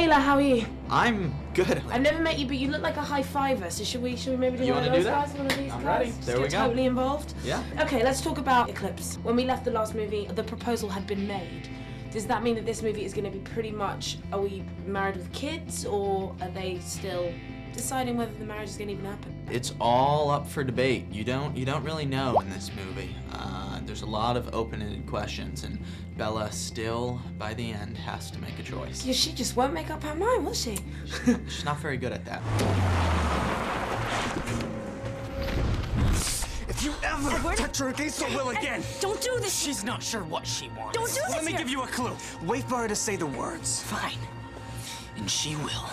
Taylor, how are you? I'm good. I've never met you, but you look like a high fiver. So should we maybe do one of those guys? One of these I'm guys? ready. There we go. Totally involved. Yeah. Okay, let's talk about Eclipse. When we left the last movie, the proposal had been made. Does that mean that this movie is going to be pretty much, are we married with kids, or are they still deciding whether the marriage is going to even happen? It's all up for debate. You don't really know in this movie. There's a lot of open-ended questions, and Bella still, by the end, has to make a choice. Yeah, she just won't make up her mind, will she? She's not very good at that. If you ever touch her against her will again, don't do this. She's not sure what she wants. Don't do this. Let me here. give you a clue. Wait for her to say the words. Fine. And she will.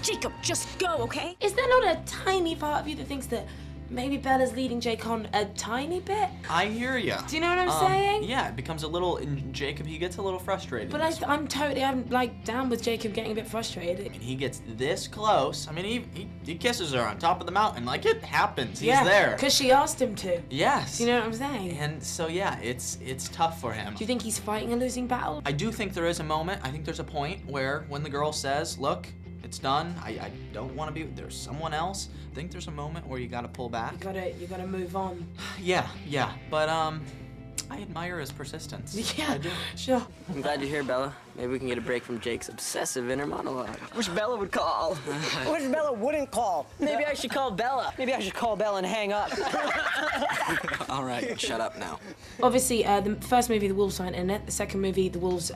Jacob, just go, okay? Is there not a tiny part of you that thinks that maybe Bella's leading Jake on a tiny bit? I hear ya. Do you know what I'm saying? Yeah, it becomes a little, and Jacob, he gets a little frustrated. But I'm like down with Jacob getting a bit frustrated. And he gets this close. I mean, he kisses her on top of the mountain. Like, it happens. He's yeah, there. Because she asked him to. Yes. Do you know what I'm saying? And so, yeah, it's tough for him. Do you think he's fighting a losing battle? I do think there is a moment. I think there's a point where when the girl says, look, it's done. I don't want to be, there's someone else. I think there's a moment where you gotta pull back. You gotta move on. Yeah. But I admire his persistence. Yeah, I do. Sure. I'm glad you're here, Bella. Maybe we can get a break from Jake's obsessive inner monologue. Wish Bella would call. Wish Bella wouldn't call. Maybe I should call Bella. Maybe I should call Bella and hang up. All right, shut up now. Obviously, the first movie, the wolves aren't in it. The second movie, the wolves,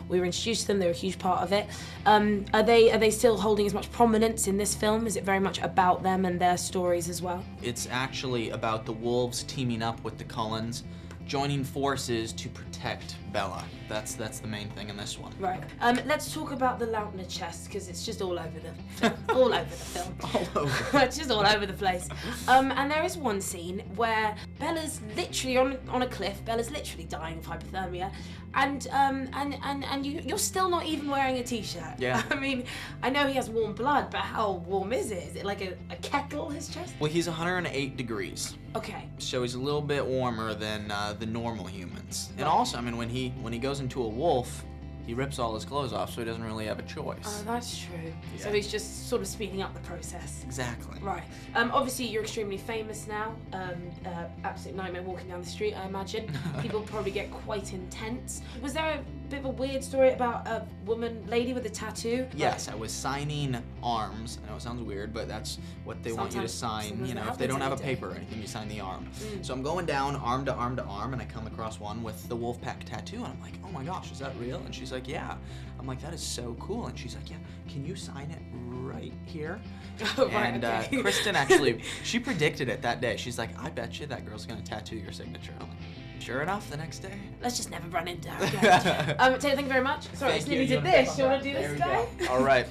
we were introduced to them. They're a huge part of it. Are they still holding as much prominence in this film? Is it very much about them and their stories as well? It's actually about the wolves teaming up with the Cullens, joining forces to protect Bella. That's the main thing in this one. Right. Let's talk about the Lautner chest, because it's just all over the film. All over the film. All over. It's just all over the place. And there is one scene where Bella's literally on a cliff. Bella's literally dying of hypothermia, and you're still not even wearing a t-shirt. Yeah. I mean, I know he has warm blood, but how warm is it? Is it like a kettle, his chest? Well, he's 108 degrees. Okay. So he's a little bit warmer than the normal humans. And also, I mean, when he goes into a wolf, he rips all his clothes off, so he doesn't really have a choice. Oh, that's true. Yeah. So he's just sort of speeding up the process. Exactly. Right. Obviously, you're extremely famous now. Absolute nightmare walking down the street, I imagine. People probably get quite intense. Was there a bit of a weird story about a lady with a tattoo? Yes, I was signing arms. I know it sounds weird, but that's what they want you to sign. You know, if they don't have a paper or anything, you sign the arm. So I'm going down arm to arm to arm, and I come across one with the Wolfpack tattoo, and I'm like, oh my gosh, is that real? And she's like, yeah. I'm like, that is so cool. And she's like, yeah, can you sign it right here? Oh, right, and okay. Kristen actually, she predicted it that day. She's like, I bet you that girl's gonna tattoo your signature. I'm like, sure enough, the next day. Let's just never run into her again. Taylor, thank you very much. Sorry, I just nearly did this. You want to do this guy? All right.